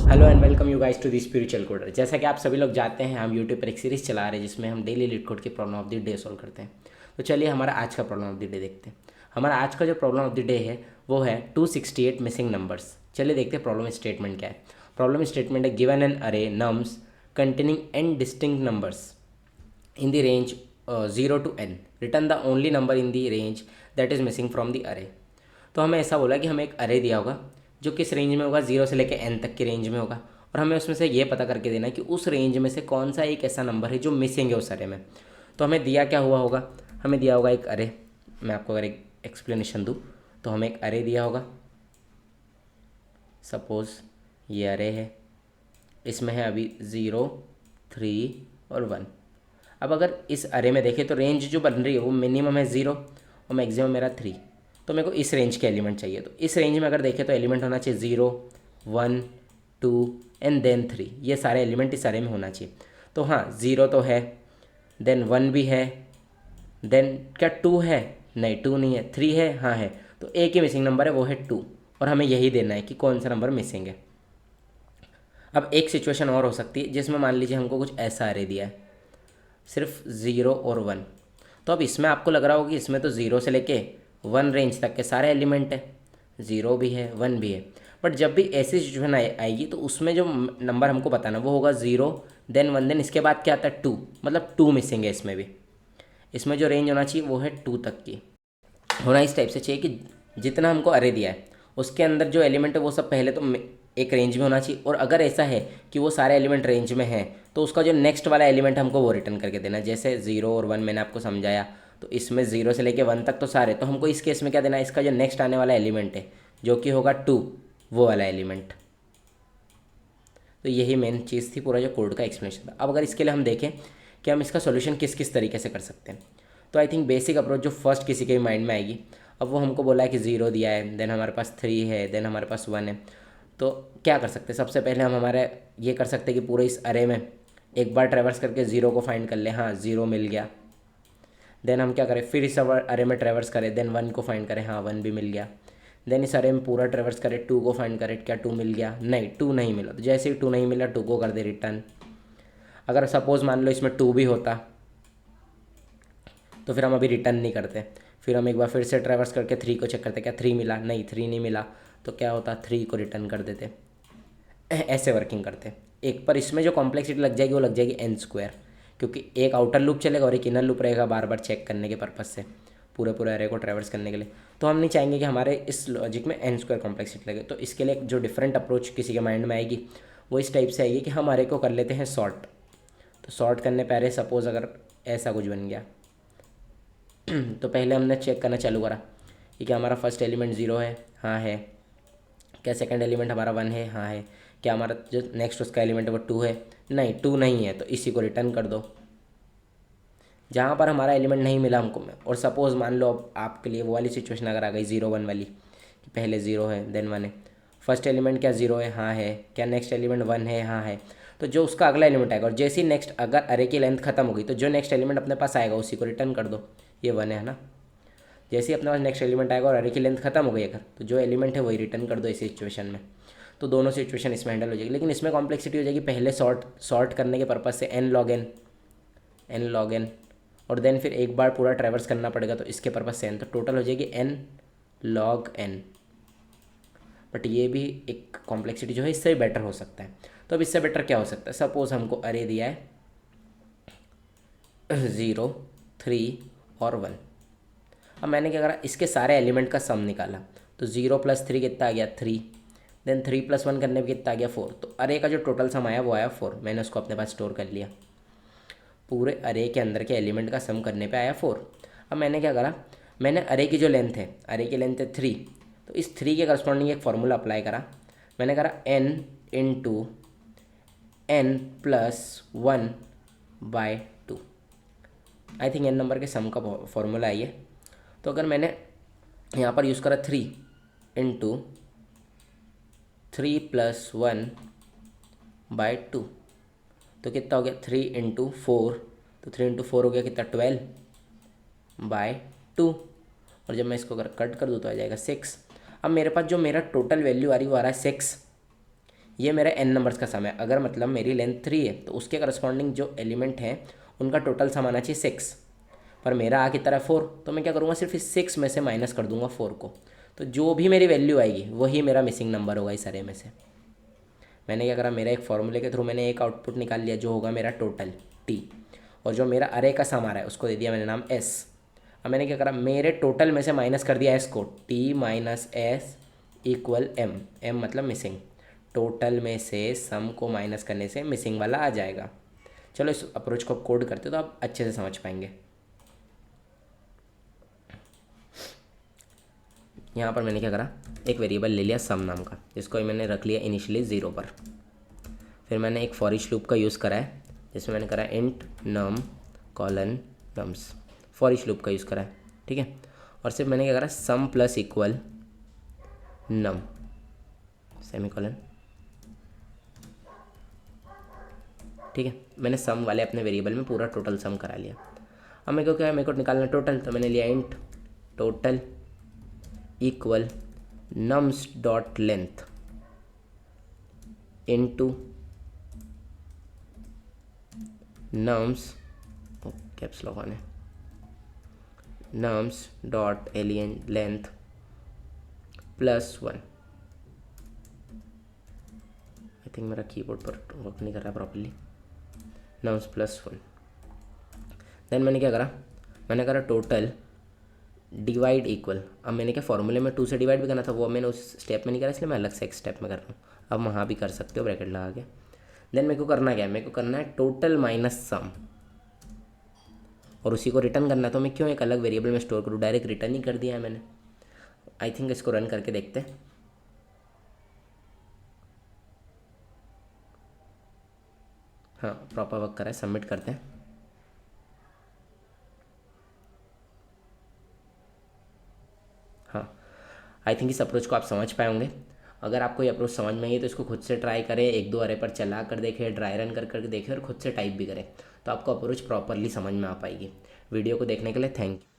Hello and welcome you guys to the spiritual coder. जैसा कि आप सभी लोग जानते हैं, हम यूट्यूब पर एक सीरीज़ चला रहे हैं जिसमें हम डेली लीड कोड की problem of the day solve करते हैं। तो चलिए हमारा आज का प्रॉब्लम ऑफ द डे देखते हैं। हमारा आज का जो प्रॉब्लम ऑफ द डे है वो है 268 मिसिंग नंबर्स। चलिए देखते हैं प्रॉब्लम स्टेटमेंट क्या है। प्रॉब्लम स्टेटमेंट है गिवन एन अरे nums containing N distinct numbers in the range 0 to n, return the only number in the range that is missing from the array। तो हमें ऐसा बोला कि हमें एक अरे दिया होगा जो किस रेंज में होगा, 0 से लेकर n तक की रेंज में होगा, और हमें उसमें से ये पता करके देना है कि उस रेंज में से कौन सा एक ऐसा नंबर है जो मिसिंग है उस अरे में। तो हमें दिया क्या हुआ होगा, हमें दिया होगा एक अरे। मैं आपको अगर एक एक्सप्लेनेशन दूँ तो हमें एक अरे दिया होगा। सपोज़ ये अरे है, इसमें है अभी 0, 3 और 1। अब अगर इस अरे में देखें तो रेंज जो बन रही है वो मिनिमम है 0 और मैक्सिमम मेरा 3। तो मेरे को इस रेंज के एलिमेंट चाहिए। तो इस रेंज में अगर देखें तो एलिमेंट होना चाहिए 0, 1, 2 एंड देन 3। ये सारे एलिमेंट इस अरे में होना चाहिए। तो हाँ, 0 तो है, देन 1 भी है, देन क्या 2 है? नहीं, 2 नहीं है। 3 है? हाँ है। तो एक ही मिसिंग नंबर है, वो है 2, और हमें यही देना है कि कौन सा नंबर मिसिंग है। अब एक सिचुएशन और हो सकती है जिसमें मान लीजिए हमको कुछ ऐसा अरे दिया है, सिर्फ 0 और 1। तो अब इसमें आपको लग रहा होगा कि इसमें तो 0 से लेके 1 रेंज तक के सारे एलिमेंट हैं, 0 भी है, 1 भी है। बट जब भी ऐसी सिचुएशन आएगी तो उसमें जो नंबर हमको बताना वो होगा 0, देन 1, देन इसके बाद क्या आता है 2, मतलब 2 मिसिंग है इसमें भी। इसमें जो रेंज होना चाहिए वो है 2 तक की। होना इस टाइप से चाहिए कि जितना हमको अरे दिया है उसके अंदर जो एलिमेंट है वो सब पहले तो एक रेंज में होना चाहिए, और अगर ऐसा है कि वो सारे एलिमेंट रेंज में हैं तो उसका जो नेक्स्ट वाला एलिमेंट हमको वो रिटर्न करके देना है। जैसे 0 और 1 मैंने आपको समझाया, तो इसमें 0 से लेके 1 तक तो सारे, तो हमको इस केस में क्या देना है, इसका जो नेक्स्ट आने वाला एलिमेंट है जो कि होगा 2, वो वाला एलिमेंट। तो यही मेन चीज़ थी, पूरा जो कोड का एक्सप्लेनेशन था। अब अगर इसके लिए हम देखें कि हम इसका सोल्यूशन किस किस तरीके से कर सकते हैं, तो आई थिंक बेसिक अप्रोच जो फर्स्ट किसी के भी माइंड में आएगी, अब वो हमको बोला है कि 0 दिया है, देन हमारे पास 3 है, देन हमारे पास 1 है। तो क्या कर सकते हैं, सबसे पहले हम हमारे ये कर सकते हैं कि पूरे इस अरे में एक बार ट्रेवर्स करके 0 को फाइंड कर ले। हाँ, 0 मिल गया। देन हम क्या करें, फिर इस अरे में ट्रेवर्स करें, देन 1 को फाइंड करें। हाँ, 1 भी मिल गया। देन इस अरे में पूरा ट्रेवर्स करें, 2 को फाइंड करें, क्या 2 मिल गया? नहीं, 2 नहीं मिला। तो जैसे ही 2 नहीं मिला, 2 को कर दे रिटर्न। अगर सपोज़ मान लो इसमें 2 भी होता तो फिर हम अभी रिटर्न नहीं करते, फिर हम एक बार फिर से ट्रेवर्स करके 3 को चेक करते, क्या 3 मिला? नहीं, 3 नहीं मिला। तो क्या होता, 3 को रिटर्न कर देते। ऐसे वर्किंग करते। एक पर इसमें जो कॉम्प्लेक्सिटी लग जाएगी वो लग जाएगी n², क्योंकि एक आउटर लूप चलेगा और एक इनर लूप रहेगा बार बार चेक करने के पर्पज़ से, पूरे पूरे एरे को ट्रेवर्स करने के लिए। तो हम नहीं चाहेंगे कि हमारे इस लॉजिक में n² कॉम्प्लेक्सिटी लगे। तो इसके लिए जो डिफरेंट अप्रोच किसी के माइंड में आएगी वो इस टाइप से आएगी कि हम अरे को कर लेते हैं सॉर्ट। तो सॉर्ट करने पहले सपोज़ अगर ऐसा कुछ बन गया तो पहले हमने चेक करना चालू करा कि क्या हमारा फर्स्ट एलिमेंट 0 है? हाँ है। क्या सेकंड एलिमेंट हमारा 1 है? हाँ है। क्या हमारा जो नेक्स्ट उसका एलिमेंट है वो 2 है? नहीं, 2 नहीं है। तो इसी को रिटर्न कर दो। जहाँ पर हमारा एलिमेंट नहीं मिला हमको में, और सपोज़ मान लो अब आपके लिए वो वाली सिचुएशन अगर आ गई 0, 1 वाली, कि पहले 0 है देन 1 है। फर्स्ट एलिमेंट क्या 0 है? हाँ है। क्या नेक्स्ट एलिमेंट 1 है? हाँ है। तो जो उसका अगला एलिमेंट आएगा, और जैसे ही नेक्स्ट अगर अरे की लेंथ खत्म हो गई तो जो नेक्स्ट एलिमेंट अपने पास आएगा उसी को रिटर्न कर दो। ये 1 है ना। जैसे ही अपने पास नेक्स्ट एलिमेंट आएगा और अरे की लेंथ खत्म हो गई अगर, तो जो एलिमेंट है वही रिटर्न कर दो इस सिचुएशन में। तो दोनों सिचुएशन इसमें हैंडल हो जाएगी। लेकिन इसमें कॉम्प्लेक्सिटी हो जाएगी, पहले सॉर्ट करने के पर्पज़ से n log n, और देन फिर एक बार पूरा ट्रैवर्स करना पड़ेगा तो इसके पर्पज़ से n, तो टोटल हो जाएगी n log n। बट ये भी एक कॉम्प्लेक्सिटी जो है इससे बेटर हो सकता है। तो अब इससे बेटर क्या हो सकता है, सपोज़ हमको अरे दिया है 0, 3 और 1। अब मैंने क्या करा, इसके सारे एलिमेंट का सम निकाला। तो 0 + 3 कितना आ गया? 3। देन 3 + 1 करने पे कितना आ गया? 4। तो अरे का जो टोटल सम आया वो आया 4। मैंने उसको अपने पास स्टोर कर लिया। पूरे अरे के अंदर के एलिमेंट का सम करने पे आया 4। अब मैंने क्या करा, मैंने अरे की जो लेंथ है, अरे की लेंथ है 3, तो इस 3 के करस्पॉन्डिंग एक फार्मूला अप्लाई करा। मैंने करा n × n + 1/2। I think n number के सम का फॉर्मूला है ये। तो अगर मैंने यहाँ पर यूज़ करा 3 × 3 + 1/2, तो कितना हो गया? 3 × 4, तो 3 × 4 हो गया कितना? 12/2। और जब मैं इसको अगर कट कर दूँ तो आ जाएगा 6। अब मेरे पास जो मेरा टोटल वैल्यू आ रही वो आ रहा है 6। ये मेरा n नंबर्स का सम है। अगर मतलब मेरी लेंथ 3 है तो उसके करस्पॉन्डिंग जो एलिमेंट हैं उनका टोटल सम आना चाहिए 6, पर मेरा आ कितना है 4, तो मैं क्या करूँगा सिर्फ इस 6 में से माइनस कर दूंगा 4 को, तो जो भी मेरी वैल्यू आएगी वही मेरा मिसिंग नंबर होगा इस अरे में से। मैंने क्या करा, मेरा एक फॉर्मूले के थ्रू मैंने एक आउटपुट निकाल लिया जो होगा मेरा टोटल t, और जो मेरा अरे का सम आ रहा है उसको दे दिया मैंने नाम s। अब मैंने क्या करा, मेरे टोटल में से माइनस कर दिया s को, t minus S equal m मतलब मिसिंग। टोटल में से सम को माइनस करने से मिसिंग वाला आ जाएगा। चलो इस अप्रोच को कोड करते तो आप अच्छे से समझ पाएंगे। यहाँ पर मैंने क्या करा, एक वेरिएबल ले लिया सम नाम का, जिसको मैंने रख लिया इनिशियली 0 पर। फिर मैंने एक फॉर ईच लूप का यूज़ करा है, जिसमें मैंने करा int num colon nums, for each loop का यूज़ करा है, ठीक है। और सिर्फ मैंने क्या करा, sum plus equal num semicolon, ठीक है। मैंने सम वाले अपने वेरिएबल में पूरा टोटल सम करा लिया। अब मेरे को क्या है, मेरे को निकालना टोटल, तो मैंने लिया int total equal nums dot length into nums caps lock आने nums dot alien length plus 1। I think मेरा कीबोर्ड पर वर्क नहीं कर रहा प्रॉपर्ली। Nums plus 1। देन मैंने क्या करा, मैंने करा टोटल डिवाइड इक्वल। अब मैंने क्या फॉर्मूले में 2 से डिवाइड भी करना था, वो मैंने उस स्टेप में नहीं करा, इसलिए मैं अलग से एक स्टेप में कर रहा हूँ। अब वहाँ भी कर सकते हो ब्रैकेट लगा के। देन मेरे को करना क्या है, मेरे को करना है टोटल माइनस सम, और उसी को रिटर्न करना है। तो मैं क्यों एक अलग वेरिएबल में स्टोर करूँ, डायरेक्ट रिटर्न ही कर दिया है मैंने। आई थिंक इसको रन करके देखते हैं। हाँ प्रॉपर वर्क कर रहा है, सबमिट करते हैं। हाँ आई थिंक इस अप्रोच को आप समझ पाए होंगे। अगर आपको ये अप्रोच समझ में आई तो इसको खुद से ट्राई करें, 1-2 अरे पर चला कर देखें, ड्राई रन कर करके देखें और खुद से टाइप भी करें, तो आपको अप्रोच प्रॉपरली समझ में आ पाएगी। वीडियो को देखने के लिए थैंक यू।